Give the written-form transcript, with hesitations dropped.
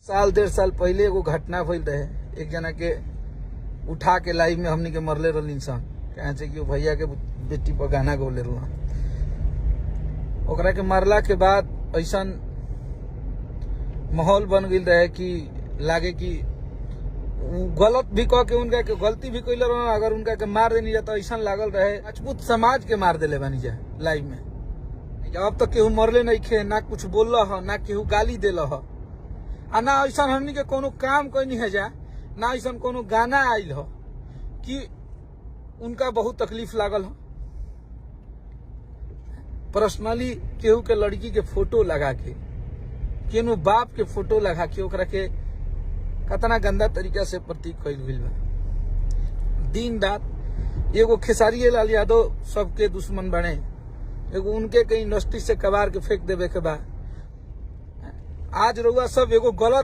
साल 1.5 साल पहले एगो घटना भइल रहे। एक जना के उठा के लाइव में हमनी के मरले रहली सन, कहे से कि भैया के बेटी पर गाना गौले रहा। ओकरा के मरला के बाद ऐसा माहौल बन गई रहे कि लागे कि गलत भी कह के उनका के गलती भी कैले रहा। अगर उनका के मार देनी जाता ऐसा लागल रहे राजपूत समाज के मार देले बनी जा लाइव में। अब तक केहू मरले नहीं खे, ना कुछ बोल ह, ना केहू गाली दिल ह, ना ऐसा हमनी के कोनो काम कोई नहीं है जा, ना ऐसा कोनो गाना आयल हो कि उनका बहुत तकलीफ लागल हो। पर्सनली केहू के लड़की के फोटो लगा के, केनो बाप के फोटो लगा के ओकरा के कतना गंदा तरीका से प्रतीक कइल गइल बा। दिन रात एगो खेसारी लाल यादव सबके दुश्मन बने, एगो उनके के इंडस्ट्री से कबार के फेंक देवे के बा। आज रउआ सब एगो गलत